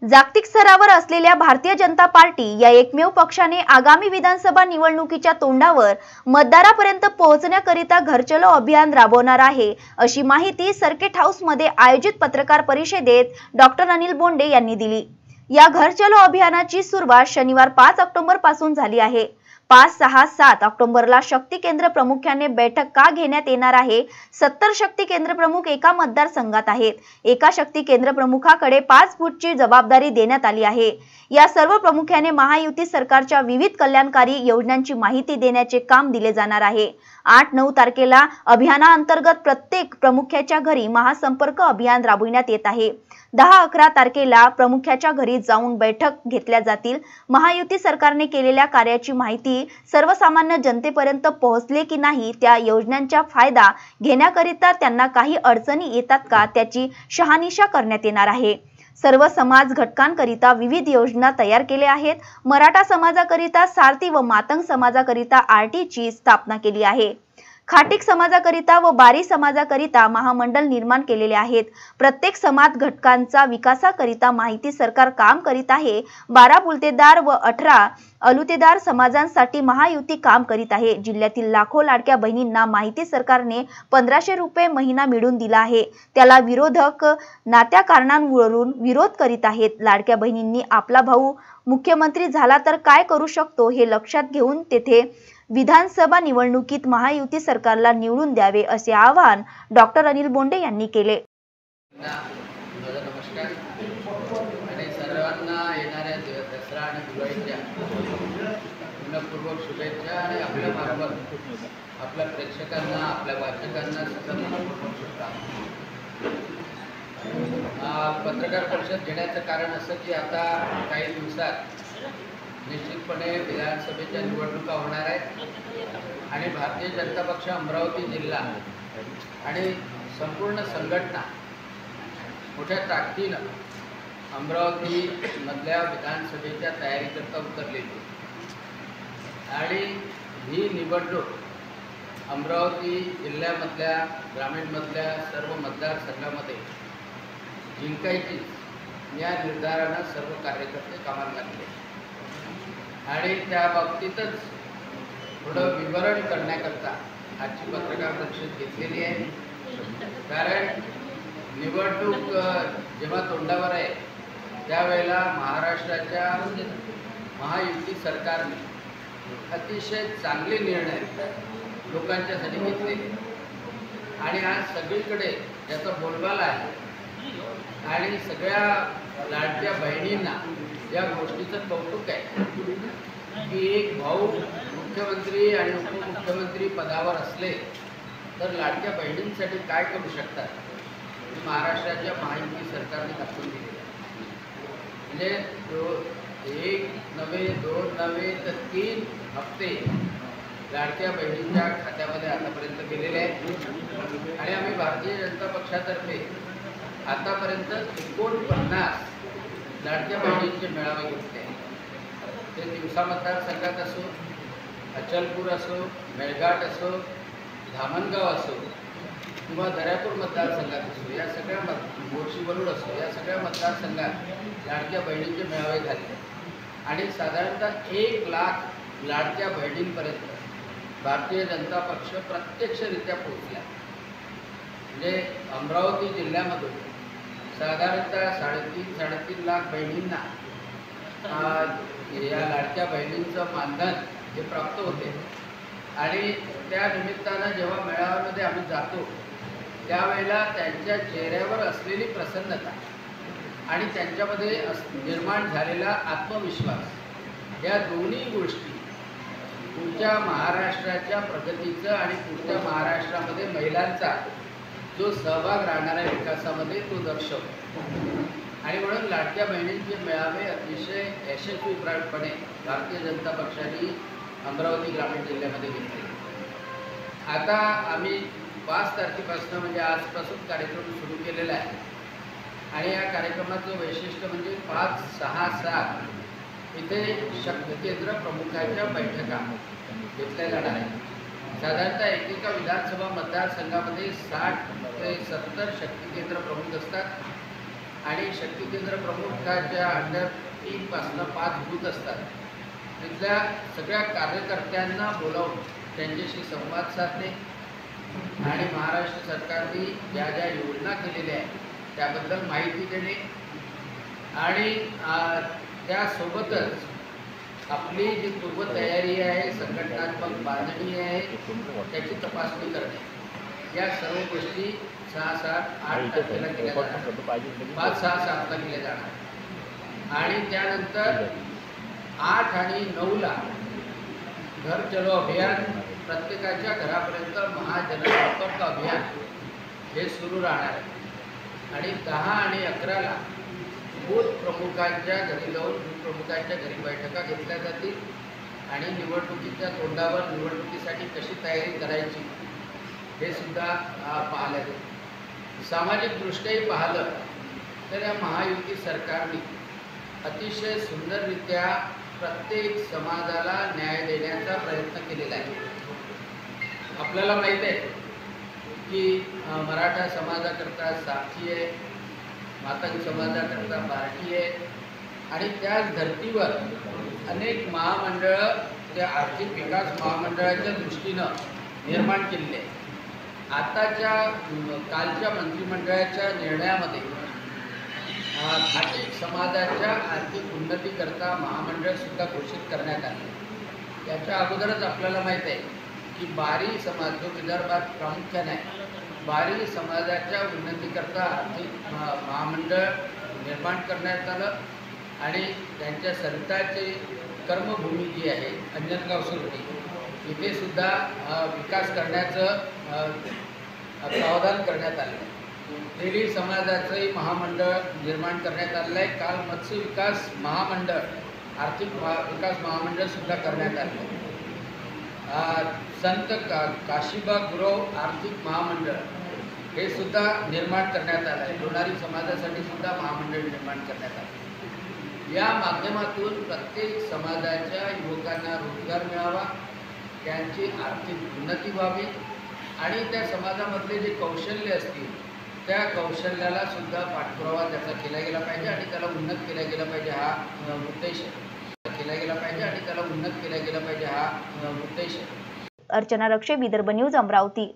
जागतिक स्तरावर असलेल्या भारतीय जनता पार्टी या एकमेव पक्षाने आगामी विधानसभा निवडणुकीच्या तोंडावर मतदारापर्यंत पोहोचण्याकरिता घर चलो अभियान राबवणार आहे, अशी माहिती सर्किट हाऊसमध्ये आयोजित पत्रकार परिषदेत डॉक्टर अनिल बोंडे यांनी दिली। या घर चलो अभियानाची सुरुवात शनिवार 5 ऑक्टोबर पासून झाली आहे। 5, 6, 7 ऑक्टोबरला शक्ती केंद्र प्रमुखाने बैठक का घेण्यात येणार आहे। 70 शक्ती केंद्र प्रमुख एका मतदारसंघात आहेत। एका शक्ती केंद्र प्रमुखाकडे 5 बूथची जबाबदारी देण्यात आली आहे। या सर्व प्रमुखाने महायुती सरकारच्या विविध कल्याणकारी योजनांची माहिती देण्याचे काम दिले जाणार आहे। 8-9 तारखेला अभियानाअंतर्गत प्रत्येक प्रमुखाच्या घरी महासंपर्क अभियान राबविण्यात येत आहे। 10-11 तारखेला प्रमुखाच्या घरी जाऊन बैठक घेतल्या जातील। महायुती सरकारने केलेल्या कार्याची माहिती सर्वसामान्य जनतेपर्यंत पोहोचले की नाही, त्या योजनांचा फायदा घेण्याकरिता त्यांना काही अडचणी येतात का, त्याची शहानिशा करण्यात येणार आहे। सर्व समाज घटकांकरिता विविध योजना तयार केल्या आहेत। मराठा समाजाकरिता सारथी व मातंग समाजाकरिता आरटीची स्थापना केली आहे। खाटीक समाजाकरिता व बारी समाजाकरिता महामंडळ निर्माण केलेले आहेत। प्रत्येक समाज घटकांचा विकासाकरिता माहिती सरकार काम करीत आहे। 12 बुलतेदार व 18 अलुतेदार समाजांसाठी महायुती काम करीत आहे। जिल्ह्यातील लाखो लाडक्या बहिणींना माहिती सरकारने 1500 रुपये महिना मिळवून दिला आहे। त्याला विरोधक नात्या कारणांवरून विरोध करीत आहेत। लाडक्या बहिणींनी आपला भाऊ मुख्यमंत्री झाला तर काय करू शकतो हे लक्षात घेऊन तेथे विधानसभा निवडणुकीत महायुती सरकारला निवडून द्यावे, असे आवाहन डॉक्टर अनिल बोंडे यांनी केले। नमस्कार आणि सर्वांना येणाऱ्या दसरा आणि दिवाळीच्या मनपूर्वक शुभेच्छा आणि आपल्या मार्फत आपल्या प्रेक्षकांना, आपल्या वाचकांना सुद्धा मनपूर्वक शुभेच्छा। पत्रकार परिषद घेण्याचं कारण असं की आता काही दिवसात निश्चितपणे विधानसभेच्या निवडणुका होणार आहेत आणि भारतीय जनता पक्ष अमरावती जिल्हा आणि संपूर्ण संघटना मोठ्या ताकदीनं अमरावतीमधल्या विधानसभेच्या तयारीकरता उतरलेली आणि ही निवडणूक अमरावती जिल्ह्यामधल्या ग्रामीणमधल्या सर्व मतदारसंघामध्ये जिंकायची या निर्धारानं सर्व कार्यकर्ते कामाला लागले आणि त्या बाबतीतच थोडं विवरण करण्याकरता आजची पत्रकार परिषद घेतलेली आहे। कारण निवडणूक जेव्हा तोंडावर आहे त्यावेळेला महाराष्ट्राच्या महायुती सरकारने अतिशय चांगले निर्णय लोकांच्यासाठी घेतलेले आणि आज सगळीकडे याचा बोलबाला आहे आणि सगळ्या लाडक्या बहिणींना या गोष्टीचं कौतुक आहे की एक भाऊ मुख्यमंत्री आणि उपमुख्यमंत्री पदावर असले तर लाडक्या बहिणींसाठी काय करू शकतात महाराष्ट्राच्या महायुती सरकारने दाखवून दिले। म्हणजे 1 नव्हे 2 नव्हे तर 3 हप्ते लाडक्या बहिणींच्या खात्यामध्ये आतापर्यंत गेलेले आहेत आणि आम्ही भारतीय जनता पक्षातर्फे आतापर्यंत 49 लाडक्या बहिणींचे मेळावे घेतले। ते दिवसा मतदारसंघात असो, अचलपूर असो, मेळघाट असो, धामणगाव असो किंवा दर्यापूर मतदारसंघात असो, या सगळ्या मोर्शीवरून असो, या सगळ्या मतदारसंघात लाडक्या बहिणींचे मेळावे झाले आणि साधारणतः 1 लाख लाडक्या बहिणींपर्यंत भारतीय जनता पक्ष प्रत्यक्षरित्या पोहोचला। म्हणजे अमरावती जिल्ह्यामधून साधारणतः 3.5 लाख बहिणींना या लाडक्या बहिणींचं मानधन हे प्राप्त होते आणि त्या निमित्तानं जेव्हा मेळाव्यामध्ये आम्ही जातो त्यावेळेला त्यांच्या चेहऱ्यावर असलेली प्रसन्नता आणि त्यांच्यामध्ये निर्माण झालेला आत्मविश्वास या दोन्ही गोष्टी पुढच्या महाराष्ट्राच्या प्रगतीचं आणि पुढच्या महाराष्ट्रामध्ये महिलांचा जो सहभाग राहणार आहे विकासामध्ये तो दर्शवतो आणि म्हणून लाडक्या बहिणींचे मेळावे अतिशय यशस्वीपणे भारतीय जनता पक्षाने अमरावती ग्रामीण जिल्ह्यामध्ये घेतले। आता आम्ही 5 तारखेपासून म्हणजे आजपासून कार्यक्रम सुरू केलेला आहे आणि या कार्यक्रमाचं वैशिष्ट्य म्हणजे 5, 6, 7 इथे शक्ती केंद्र प्रमुखांच्या बैठका घेतल्या जाणार आहेत। साधारणतः एकेका विधानसभा मतदारसंघामध्ये 60 ते 70 शक्ती केंद्र प्रमुख असतात आणि शक्ती केंद्र प्रमुखाच्या अंडर 3 पासून 5 बूथ असतात. तिथल्या सगळ्या कार्यकर्त्यांना बोलावून त्यांच्याशी संवाद साधणे आणि महाराष्ट्र सरकारने ज्या ज्या योजना केलेल्या आहेत त्याबद्दल माहिती देणे आणि त्यासोबतच आपली जी पूर्वतयारी आहे, संघटनात्मक बांधणी आहे, त्याची तपासणी करणे. या सर्व गोष्टी 6, 7, 8 तारखेला केल्या जाणार, 5, 6, 7ला केल्या जाणार आणि त्यानंतर 8 आणि 9ला घर चलो अभियान, प्रत्येकाच्या घरापर्यंत महाजनसंपर्क अभियान हे सुरू राहणार आहे आणि 10 आणि 11ला बूथ प्रमुखांच्या घरी जाऊन बूथ प्रमुखांच्या घरी बैठका घेतल्या जातील आणि निवडणुकीच्या तोंडावर निवडणुकीसाठी कशी तयारी करायची हे सुद्धा पाहिलं जाईल. सामाजिकदृष्ट्याही पाहिलं तर या महायुती सरकारने अतिशय सुंदररित्या प्रत्येक समाजाला न्याय देण्याचा प्रयत्न केलेला आहे. आपल्याला माहीत आहे की मराठा समाजाकरता साक्षी आहे, मातंग समाजाकरता बार्टी आहे आणि त्याच धर्तीवर अनेक महामंडळं त्या आर्थिक विकास महामंडळाच्या दृष्टीनं निर्माण केलेले आहे. आताच्या कालच्या मंत्रिमंडळाच्या निर्णयामध्ये खाटी समाजाच्या आर्थिक उन्नतीकरता महामंडळसुद्धा घोषित करण्यात आले. याच्या अगोदरच आपल्याला माहीत आहे की बारी समाज जो विदर्भात प्रामुख्याने आहे, बारी समाजाच्या उन्नतीकरता आर्थिक महामंडळ निर्माण करण्यात आलं आणि त्यांच्या संतांची कर्मभूमी जी आहे अंजनगाव सुरती, इथे सुद्धा विकास करण्याचं प्रावधान करण्यात आलं. तेली समाजाचंही महामंडळ निर्माण करण्यात आलेलं आहे. काल मत्स्य विकास महामंडळ, आर्थिक विकास महामंडळसुद्धा करण्यात आलं. संत काशीबा गुरव आर्थिक महामंडळ हे सुद्धा निर्माण करण्यात आलं आहे. लोणारी समाजासाठी सुद्धा महामंडळ निर्माण करण्यात आलं. या माध्यमातून प्रत्येक समाजाच्या युवकांना रोजगार मिळावा, त्यांची आर्थिक उन्नती व्हावी आणि त्या समाजामधले जे कौशल्य असतील त्या कौशल्याला सुद्धा पाठपुरावा त्याचा केला गेला पाहिजे आणि त्याला उन्नत केला गेला पाहिजे हा उद्देश अर्चना रक्षे, विदर्भ न्यूज, अमरावती.